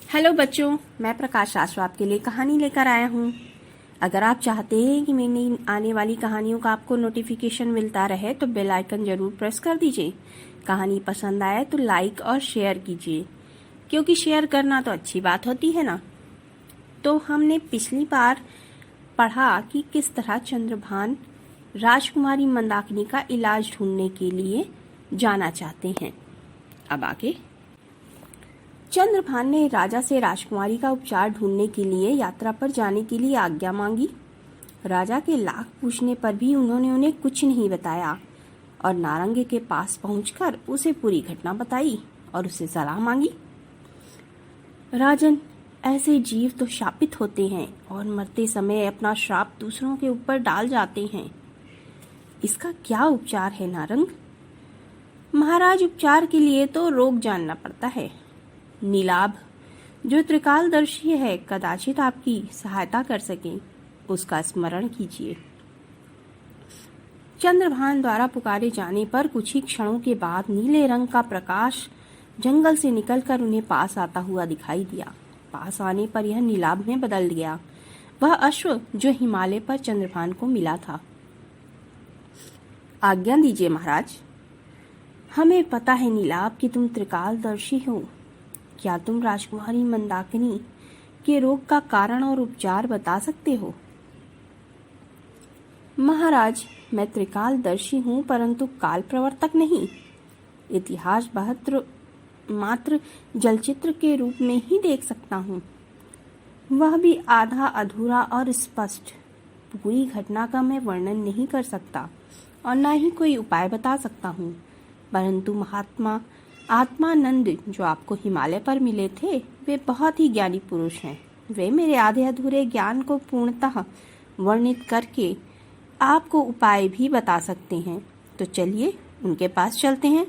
Hello बच्चों, मैं प्रकाश राजू आपके लिए कहानी लेकर आया हूँ। अगर आप चाहते हैं कि मेरी आने वाली कहानियों का आपको नोटिफिकेशन मिलता रहे तो बेल आइकन जरूर प्रेस कर दीजिए। कहानी पसंद आए तो लाइक और शेयर कीजिए, क्योंकि शेयर करना तो अच्छी बात होती है ना। तो हमने पिछली बार पढ़ा कि किस तरह चंद्रभान राजकुमारी मंदाकिनी का इलाज ढूंढने के लिए जाना चाहते हैं। अब आगे चंद्रभान ने राजा से राजकुमारी का उपचार ढूंढने के लिए यात्रा पर जाने के लिए आज्ञा मांगी। राजा के लाख पूछने पर भी उन्होंने उन्हें कुछ नहीं बताया और नारंगी के पास पहुंचकर उसे पूरी घटना बताई और उसे सलाह मांगी। राजन, ऐसे जीव तो शापित होते हैं और मरते समय अपना श्राप दूसरों के ऊपर डाल जाते हैं। इसका क्या उपचार है नारंग? महाराज, उपचार के लिए तो रोग जानना पड़ता है। नीलाभ, जो त्रिकालदर्शी है, कदाचित आपकी सहायता कर सके, उसका स्मरण कीजिए। चंद्रभान द्वारा पुकारे जाने पर कुछ ही क्षणों के बाद नीले रंग का प्रकाश जंगल से निकलकर उन्हें पास आता हुआ दिखाई दिया। पास आने पर यह नीलाभ में बदल गया, वह अश्व जो हिमालय पर चंद्रभान को मिला था। आज्ञा दीजिए महाराज। हमें पता है नीलाभ कि तुम त्रिकालदर्शी हो। क्या तुम राजकुमारी मंदाकिनी के रोग का कारण और उपचार बता सकते हो? महाराज, मैं त्रिकालदर्शी हूँ, परंतु काल प्रवर्तक नहीं। इतिहास मात्र जलचित्र के रूप में ही देख सकता हूँ, वह भी आधा अधूरा और स्पष्ट। पूरी घटना का मैं वर्णन नहीं कर सकता और न ही कोई उपाय बता सकता हूँ, परंतु महात्मा आत्मानंद जो आपको हिमालय पर मिले थे, वे बहुत ही ज्ञानी पुरुष हैं। वे मेरे आधे अधूरे ज्ञान को पूर्णतः वर्णित करके आपको उपाय भी बता सकते हैं। तो चलिए उनके पास चलते हैं।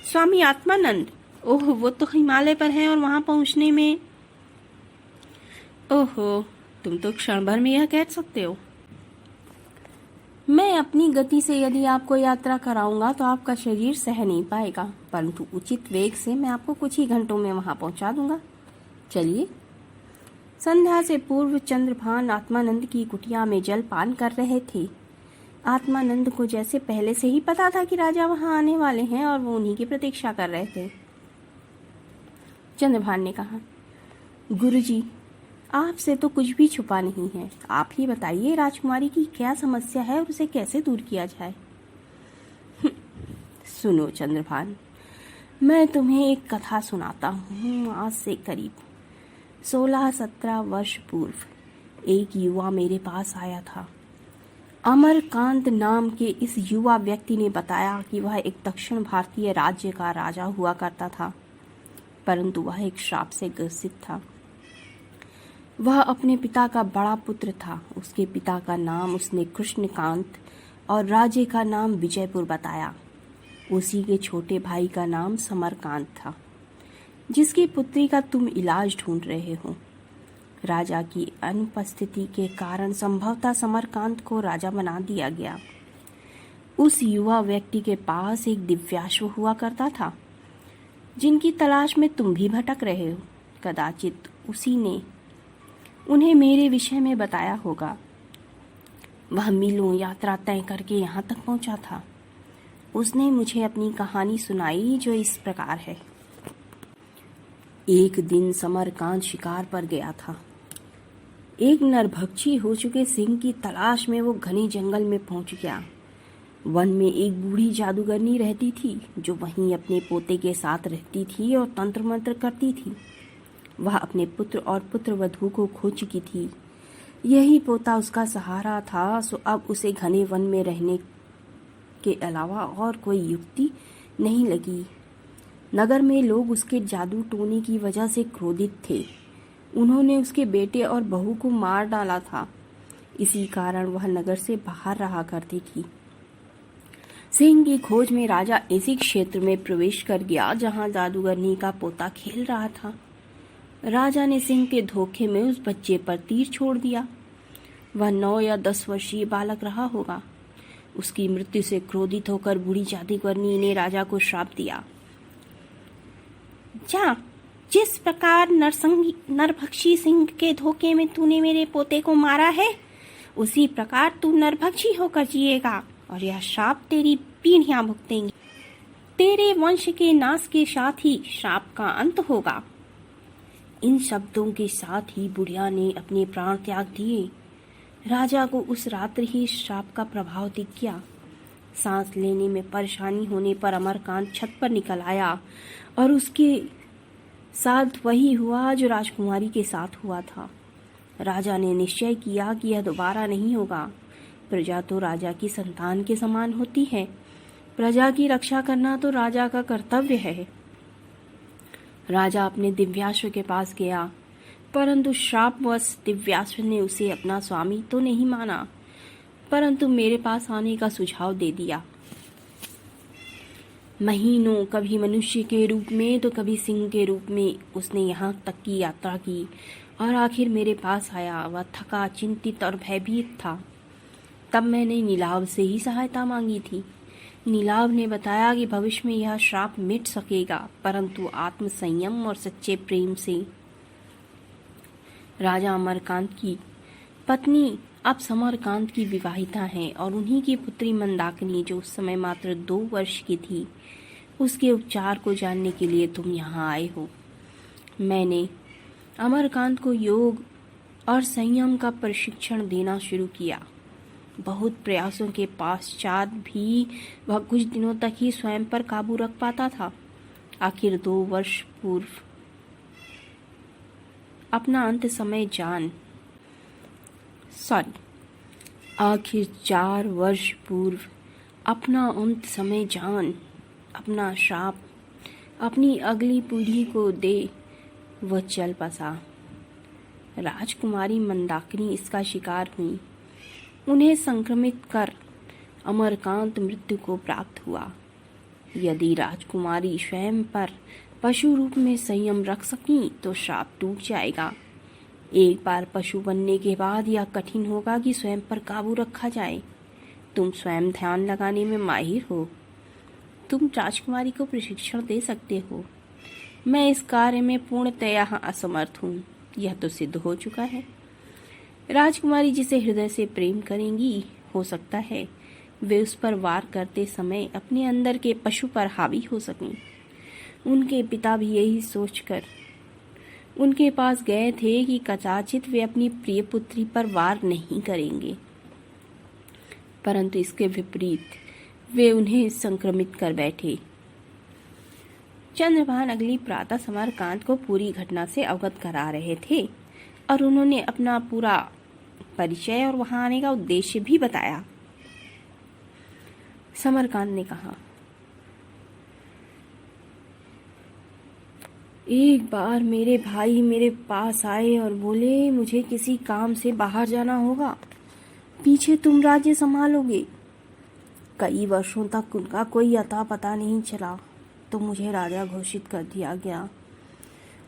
स्वामी आत्मानंद, ओह, वो तो हिमालय पर हैं और वहां पहुंचने में ओहो, तुम तो क्षण भर में यह कह सकते हो। मैं अपनी गति से यदि आपको यात्रा कराऊंगा तो आपका शरीर सह नहीं पाएगा, परंतु उचित वेग से मैं आपको कुछ ही घंटों में वहां पहुंचा दूंगा। चलिए। संध्या से पूर्व चंद्रभान आत्मानंद की कुटिया में जलपान कर रहे थे। आत्मानंद को जैसे पहले से ही पता था कि राजा वहां आने वाले हैं और वो उन्हीं की प्रतीक्षा कर रहे थे। चंद्रभान ने कहा, गुरुजी, आपसे तो कुछ भी छुपा नहीं है। आप ही बताइए, राजकुमारी की क्या समस्या है और उसे कैसे दूर किया जाए। सुनो चंद्रभान, मैं तुम्हें एक कथा सुनाता हूँ। आज से करीब 16-17 वर्ष पूर्व एक युवा मेरे पास आया था। अमरकांत नाम के इस युवा व्यक्ति ने बताया कि वह एक दक्षिण भारतीय राज्य का राजा हुआ करता था, परंतु वह एक श्राप से ग्रसित था। वह अपने पिता का बड़ा पुत्र था। उसके पिता का नाम उसने कृष्णकांत और राज्य का नाम विजयपुर बताया। उसी के छोटे भाई का नाम समरकांत था, जिसकी पुत्री का तुम इलाज ढूंढ रहे हो। राजा की अनुपस्थिति के कारण संभवतः समरकांत को राजा बना दिया गया। उस युवा व्यक्ति के पास एक दिव्याश्व हुआ करता था, जिनकी तलाश में तुम भी भटक रहे हो। कदाचित उसी ने उन्हें मेरे विषय में बताया होगा। वह मीलों यात्रा तय करके यहाँ तक पहुंचा था। उसने मुझे अपनी कहानी सुनाई, जो इस प्रकार है। एक दिन समरकांत शिकार पर गया था। एक नरभक्षी हो चुके सिंह की तलाश में वो घने जंगल में पहुंच गया। वन में एक बूढ़ी जादूगरनी रहती थी, जो वहीं अपने पोते के साथ रहती थी और तंत्र मंत्र करती थी। वह अपने पुत्र और पुत्रवधू को खो चुकी थी। यही पोता उसका सहारा था, सो अब उसे घने वन में रहने के अलावा और कोई युक्ति नहीं लगी। नगर में लोग उसके जादू टोने की वजह से क्रोधित थे। उन्होंने उसके बेटे और बहू को मार डाला था। इसी कारण वह नगर से बाहर रहा करती थी। सिंह की खोज में राजा इसी क्षेत्र में प्रवेश कर गया जहां जादूगरनी का पोता खेल रहा था। राजा ने सिंह के धोखे में उस बच्चे पर तीर छोड़ दिया। वह 9 या 10 वर्षीय बालक रहा होगा। उसकी मृत्यु से क्रोधित होकर बूढ़ी जादूगरनी ने राजा को श्राप दिया, जा जिस प्रकार नरभक्षी सिंह के धोखे में तूने मेरे पोते को मारा है, उसी प्रकार तू नरभक्षी होकर जिएगा और यह श्राप तेरी पीढ़ियां भुगतेंगी। तेरे वंश के नाश के साथ ही श्राप का अंत होगा। इन शब्दों के साथ ही बुढ़िया ने अपने प्राण त्याग दिए। राजा को उस रात्रि ही श्राप का प्रभाव दिख गया। सांस लेने में परेशानी होने पर अमरकांत छत पर निकल आया और उसके साथ वही हुआ जो राजकुमारी के साथ हुआ था। राजा ने निश्चय किया कि यह दोबारा नहीं होगा। प्रजा तो राजा की संतान के समान होती है। प्रजा की रक्षा करना तो राजा का कर्तव्य है। राजा अपने दिव्याश्व के पास गया, परंतु श्रापवश दिव्याश्व ने उसे अपना स्वामी तो नहीं माना, परंतु मेरे पास आने का सुझाव दे दिया। महीनों कभी मनुष्य के रूप में तो कभी सिंह के रूप में उसने यहाँ तक की यात्रा की और आखिर मेरे पास आया। वह थका, चिंतित और भयभीत था। तब मैंने नीलाव से ही सहायता मांगी थी। नीलाव ने बताया कि भविष्य में यह श्राप मिट सकेगा, परंतु आत्म संयम और सच्चे प्रेम से। राजा अमरकांत की पत्नी अब समरकांत की विवाहिता हैं और उन्हीं की पुत्री मंदाकिनी, जो उस समय मात्र 2 वर्ष की थी, उसके उपचार को जानने के लिए तुम यहाँ आए हो। मैंने अमरकांत को योग और संयम का प्रशिक्षण देना शुरू किया। बहुत प्रयासों के पश्चात भी वह कुछ दिनों तक ही स्वयं पर काबू रख पाता था। आखिर 2 वर्ष पूर्व अपना अंत समय जान आखिर 4 वर्ष पूर्व अपना अंत समय जान अपना श्राप अपनी अगली पीढ़ी को दे वह चल बसा। राजकुमारी मंदाकिनी इसका शिकार हुई। उन्हें संक्रमित कर अमरकांत मृत्यु को प्राप्त हुआ। यदि राजकुमारी स्वयं पर पशु रूप में संयम रख सकी तो श्राप टूट जाएगा। एक बार पशु बनने के बाद यह कठिन होगा कि स्वयं पर काबू रखा जाए। तुम स्वयं ध्यान लगाने में माहिर हो। तुम राजकुमारी को प्रशिक्षण दे सकते हो। मैं इस कार्य में पूर्णतया असमर्थ हूँ, यह तो सिद्ध हो चुका है। राजकुमारी जिसे हृदय से प्रेम करेंगी, हो सकता है वे उस पर वार करते समय अपने अंदर के पशु पर हावी हो सकें। उनके पिता भी यही सोचकर उनके पास गए थे कि कदाचित वे अपनी प्रिय पुत्री पर वार नहीं करेंगे, परंतु इसके विपरीत वे उन्हें संक्रमित कर बैठे। चंद्रभान अगली प्रातः समरकांत को पूरी घटना से अवगत करा रहे थे और उन्होंने अपना पूरा परिचय और वहां आने का उद्देश्य भी बताया। समरकांत ने कहा, एक बार मेरे भाई मेरे पास आए और बोले, मुझे किसी काम से बाहर जाना होगा, पीछे तुम राज्य संभालोगे। कई वर्षों तक उनका कोई अता पता नहीं चला, तो मुझे राजा घोषित कर दिया गया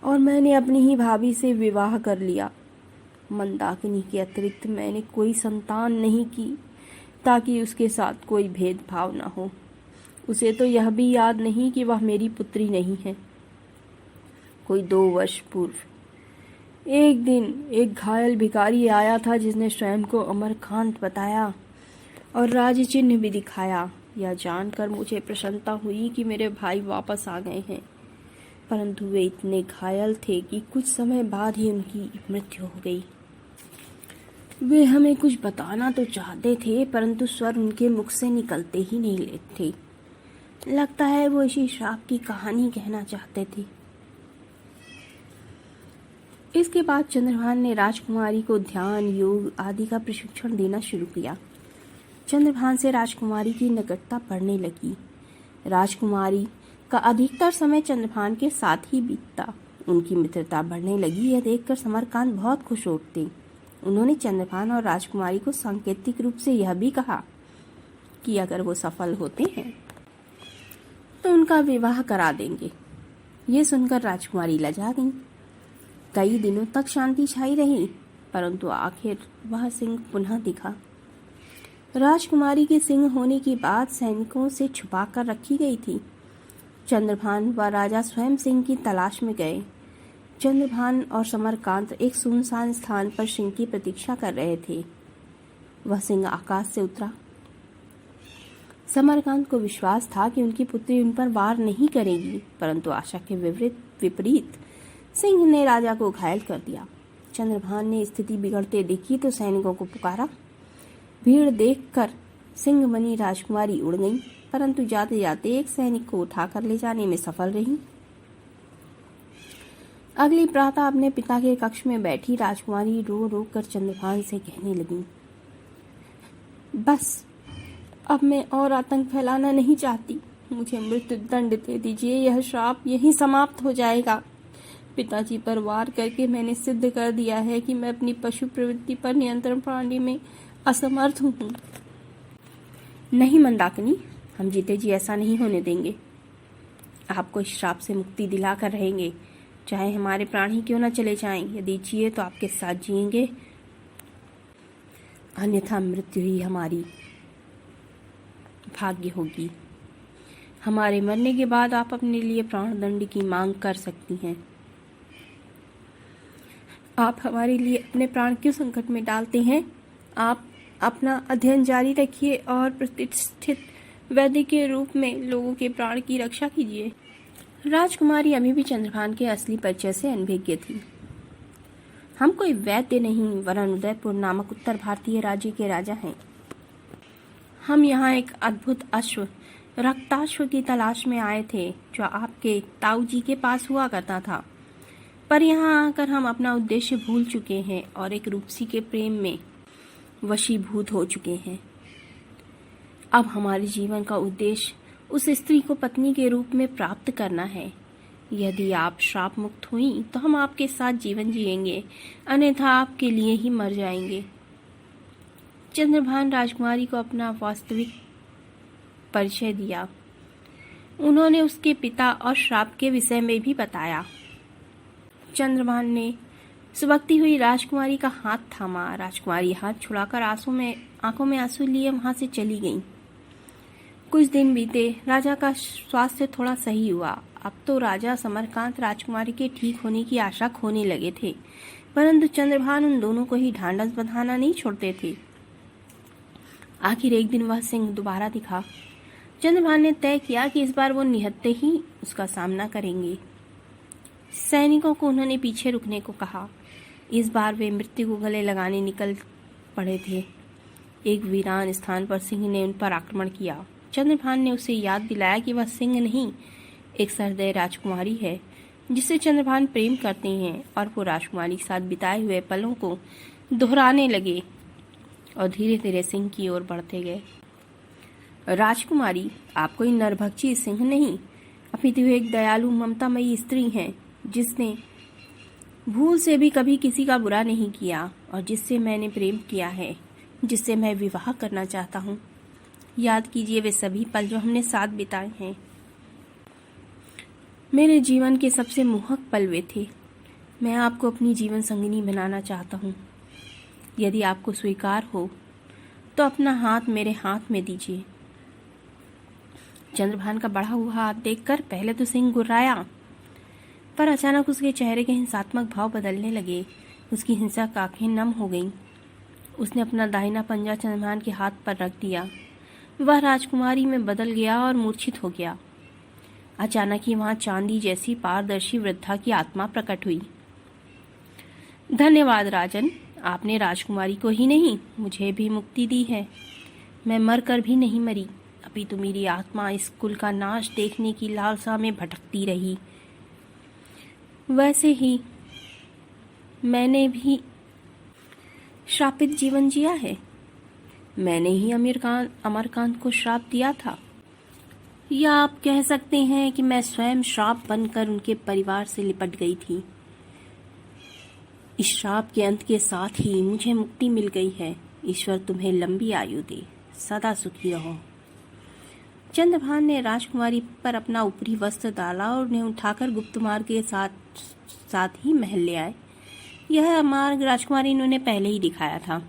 और मैंने अपनी ही भाभी से विवाह कर लिया। मंदाकिनी के अतिरिक्त मैंने कोई संतान नहीं की, ताकि उसके साथ कोई भेदभाव न हो। उसे तो यह भी याद नहीं कि वह मेरी पुत्री नहीं है। कोई 2 वर्ष पूर्व एक दिन एक घायल भिखारी आया था, जिसने स्वयं को अमरकांत बताया और राज चिन्ह भी दिखाया। यह जानकर मुझे प्रसन्नता हुई कि मेरे भाई वापस आ गए हैं, परंतु वे इतने घायल थे कि कुछ समय बाद ही उनकी मृत्यु हो गई। वे हमें कुछ बताना तो चाहते थे, परंतु स्वर उनके मुख से निकलते ही नहीं थे। लगता है वो इसी श्राप की कहानी कहना चाहते थे। इसके बाद चंद्रभान ने राजकुमारी को ध्यान, योग आदि का प्रशिक्षण देना शुरू किया। चंद्रभान से राजकुमारी की निकटता बढ़ने लगी। राजकुमारी का अधिकतर समय चंद्रभान के साथ ही बीतता। उनकी मित्रता बढ़ने लगी। यह देखकर समरकांत बहुत खुश उठते। उन्होंने चंद्रभान और राजकुमारी को सांकेतिक रूप से यह भी कहा कि अगर वो सफल होते हैं तो उनका विवाह करा देंगे। ये सुनकर राजकुमारी लजा गई। कई दिनों तक शांति छाई रही, परंतु आखिर वह सिंह पुनः दिखा। राजकुमारी के सिंह होने की बात सैनिकों से छुपा कर रखी गई थी। चंद्रभान व राजा स्वयं सिंह की तलाश में गए। चंद्रभान और समरकांत एक सुनसान स्थान पर सिंह की प्रतीक्षा कर रहे थे। वह सिंह आकाश से उतरा। समरकांत को विश्वास था कि उनकी पुत्री उन पर वार नहीं करेगी, परंतु आशा के विपरीत सिंह ने राजा को घायल कर दिया। चंद्रभान ने स्थिति बिगड़ते देखी तो सैनिकों को पुकारा। भीड़ देखकर सिंह बनी राजकुमारी उड़ गई, परंतु जाते जाते एक सैनिक को उठाकर ले जाने में सफल रही। अगली प्रातः अपने पिता के कक्ष में बैठी राजकुमारी रो रो कर चंद्रभान से कहने लगी, बस अब मैं और आतंक फैलाना नहीं चाहती। मुझे मृत्यु दंड दे दीजिए, यह श्राप यहीं समाप्त हो जाएगा। पिताजी पर वार करके मैंने सिद्ध कर दिया है कि मैं अपनी पशु प्रवृत्ति पर नियंत्रण पाने में असमर्थ हूँ। नहीं मंदाकिनी, हम जीते जी ऐसा नहीं होने देंगे। आपको इस श्राप से मुक्ति दिलाकर रहेंगे, चाहे हमारे प्राण ही क्यों न चले जाएं। यदि जिए तो आपके साथ जिएंगे, अन्यथा मृत्यु ही हमारी भाग्य होगी। हमारे मरने के बाद आप अपने लिए प्राण दंड की मांग कर सकती हैं। आप हमारे लिए अपने प्राण क्यों संकट में डालते हैं? आप अपना अध्ययन जारी रखिए और प्रतिष्ठित वैद्य के रूप में लोगों के प्राण की रक्षा कीजिए। राजकुमारी अभी भी चंद्रभान के असली परिचय से अनभिज्ञ थी। हम कोई वैद्य नहीं, वरन उदयपुर नामक उत्तर भारतीय राज्य के राजा हैं। हम यहाँ एक अद्भुत अश्व, रक्ताश्व की तलाश में आए थे, जो आपके ताऊ जी के पास हुआ करता था। पर यहाँ आकर हम अपना उद्देश्य भूल चुके हैं और एक रूपसी के प्रेम में वशीभूत हो चुके हैं। अब हमारे जीवन का उद्देश्य उस स्त्री को पत्नी के रूप में प्राप्त करना है। यदि आप श्राप मुक्त हुई तो हम आपके साथ जीवन जिएंगे, अन्यथा आपके लिए ही मर जाएंगे। चंद्रभान राजकुमारी को अपना वास्तविक परिचय दिया। उन्होंने उसके पिता और श्राप के विषय में भी बताया। चंद्रभान ने सुबकती हुई राजकुमारी का हाथ थामा। राजकुमारी हाथ छुड़ाकर आंखों में आंसू लिए वहां से चली गई। कुछ दिन बीते, राजा का स्वास्थ्य थोड़ा सही हुआ। अब तो राजा समरकांत राजकुमारी के ठीक होने की आशा खोने लगे थे, परंतु चंद्रभान उन दोनों को ही ढांढस बंधाना नहीं छोड़ते थे। आखिर एक दिन वह सिंह दोबारा दिखा। चंद्रभान ने तय किया कि इस बार वो निहत्थे ही उसका सामना करेंगे। सैनिकों को उन्होंने पीछे रुकने को कहा। इस बार वे मृत्यु को गले लगाने निकल पड़े थे। एक वीरान स्थान पर सिंह ने उन पर आक्रमण किया। चंद्रभान ने उसे याद दिलाया कि वह सिंह नहीं, एक सहृदय राजकुमारी है, जिससे चंद्रभान प्रेम करते हैं, और वो राजकुमारी के साथ बिताए हुए पलों को दोहराने लगे और धीरे धीरे सिंह की ओर बढ़ते गए। राजकुमारी, आप कोई नरभक्षी सिंह नहीं, अपितु एक दयालु ममतामयी स्त्री हैं, जिसने भूल से भी कभी किसी का बुरा नहीं किया और जिससे मैंने प्रेम किया है, जिससे मैं विवाह करना चाहता हूँ। याद कीजिए वे सभी पल जो हमने साथ बिताए हैं। मेरे जीवन के सबसे मोहक पल वे थे। मैं आपको अपनी जीवन संगिनी बनाना चाहता हूँ। यदि आपको स्वीकार हो तो अपना हाथ मेरे हाथ में दीजिए। चंद्रभान का बढ़ा हुआ हाथ देखकर पहले तो सिंह गुर्राया, पर अचानक उसके चेहरे के हिंसात्मक भाव बदलने लगे। उसकी हिंसक आंखें नम हो गईं। उसने अपना दाहिना पंजा चंद्रभान के हाथ पर रख दिया। वह राजकुमारी में बदल गया और मूर्छित हो गया। अचानक ही वहां चांदी जैसी पारदर्शी वृद्धा की आत्मा प्रकट हुई। धन्यवाद राजन, आपने राजकुमारी को ही नहीं, मुझे भी मुक्ति दी है। मैं मरकर भी नहीं मरी, अभी तो मेरी आत्मा इस कुल का नाश देखने की लालसा में भटकती रही। वैसे ही मैंने भी श्रापित जीवन जिया है। मैंने ही अमरकांत को श्राप दिया था, या आप कह सकते हैं कि मैं स्वयं श्राप बनकर उनके परिवार से लिपट गई थी। इस श्राप के अंत के साथ ही मुझे मुक्ति मिल गई है। ईश्वर तुम्हें लंबी आयु दे, सदा सुखी रहो। चंद्रभान ने राजकुमारी पर अपना ऊपरी वस्त्र डाला और उन्हें उठाकर गुप्त मार्ग के साथ ही महल ले आए। यह मार्ग राजकुमारी ने पहले ही दिखाया था।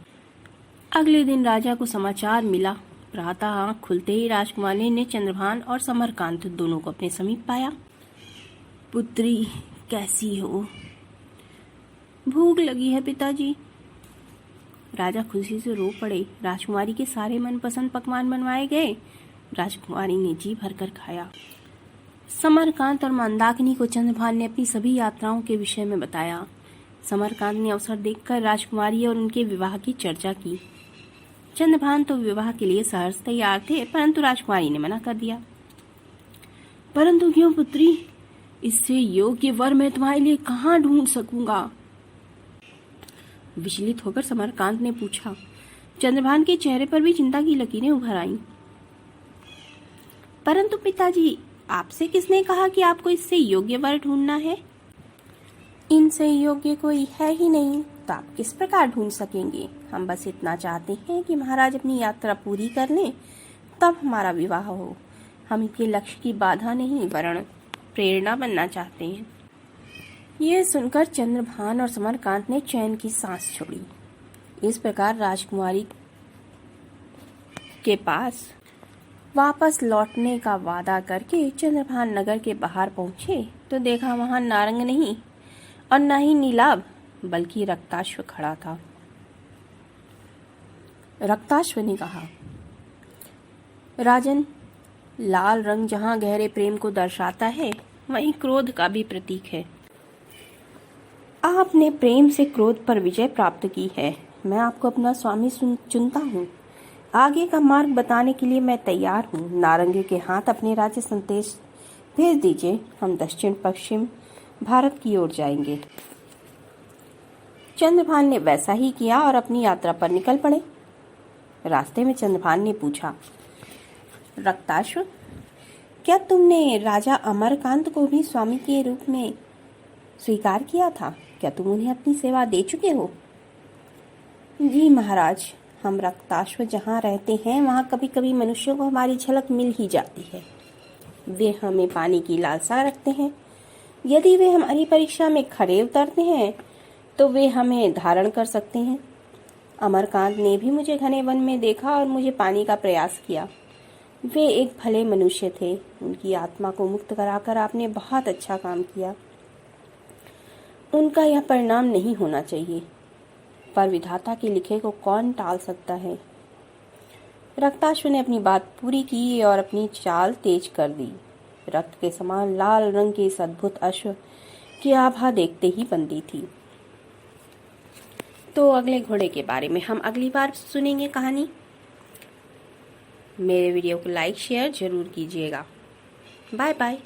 अगले दिन राजा को समाचार मिला। प्रातः आंख खुलते ही राजकुमारी ने चंद्रभान और समरकांत दोनों को अपने समीप पाया। पुत्री कैसी हो? भूख लगी है पिताजी। राजा खुशी से रो पड़े। राजकुमारी के सारे मनपसंद पकवान बनवाए गए। राजकुमारी ने जी भरकर खाया। समरकांत और मंदाकिनी को चंद्रभान ने अपनी सभी यात्राओं के विषय में बताया। समरकांत ने अवसर देखकर राजकुमारी और उनके विवाह की चर्चा की। चंद्रभान तो विवाह के लिए सहर्ष तैयार थे, परंतु राजकुमारी ने मना कर दिया। परंतु क्यों पुत्री, इससे योग्य वर मैं तुम्हारे लिए कहाँ ढूंढ सकूंगा? विचलित होकर समरकांत ने पूछा। चंद्रभान के चेहरे पर भी चिंता की लकीरें उभर आईं। परंतु पिताजी, आपसे किसने कहा कि आपको इससे योग्य वर ढूंढना है? इनसे योग्य कोई है ही नहीं, तो आप किस प्रकार ढूंढ सकेंगे? हम बस इतना चाहते हैं कि महाराज अपनी यात्रा पूरी कर लें, तब हमारा विवाह हो। हम इनके लक्ष्य की बाधा नहीं, वरन प्रेरणा बनना चाहते हैं। यह सुनकर चंद्रभान और समरकांत ने चैन की सांस छोड़ी। इस प्रकार राजकुमारी के पास वापस लौटने का वादा करके चंद्रभान नगर के बाहर पहुंचे तो देखा वहां नारंग नहीं और न ही नीलाभ, बल्कि रक्ताश्व खड़ा था। रक्ताश्व ने कहा, राजन, लाल रंग जहां गहरे प्रेम को दर्शाता है, वहीं क्रोध का भी प्रतीक है। आपने प्रेम से क्रोध पर विजय प्राप्त की है। मैं आपको अपना स्वामी चुनता हूँ। आगे का मार्ग बताने के लिए मैं तैयार हूँ। नारंगी के हाथ अपने राज्य संदेश भेज दीजिए। हम दक्षिण पश्चिम भारत की ओर जाएंगे। चंद्रभान ने वैसा ही किया और अपनी यात्रा पर निकल पड़े। रास्ते में चंद्रभान ने पूछा, रक्ताश्व, क्या तुमने राजा अमरकांत को भी स्वामी के रूप में स्वीकार किया था? क्या तुम उन्हें अपनी सेवा दे चुके हो? जी महाराज, हम रक्ताश्व जहाँ रहते हैं वहाँ कभी कभी मनुष्यों को हमारी झलक मिल ही जाती है। वे हमें पाने की लालसा रखते हैं। यदि वे हमारी परीक्षा में खरे उतरते हैं तो वे हमें धारण कर सकते हैं। अमरकांत ने भी मुझे घने वन में देखा और मुझे पाने का प्रयास किया। वे एक भले मनुष्य थे। उनकी आत्मा को मुक्त कराकर आपने बहुत अच्छा काम किया। उनका यह परिणाम नहीं होना चाहिए, पर विधाता के लिखे को कौन टाल सकता है? रक्ताश्व ने अपनी बात पूरी की और अपनी चाल तेज कर दी। रक्त के समान लाल रंग के इस अद्भुत अश्व की आभा देखते ही बनती थी। तो अगले घोड़े के बारे में हम अगली बार सुनेंगे कहानी। मेरे वीडियो को लाइक शेयर जरूर कीजिएगा। Bye bye.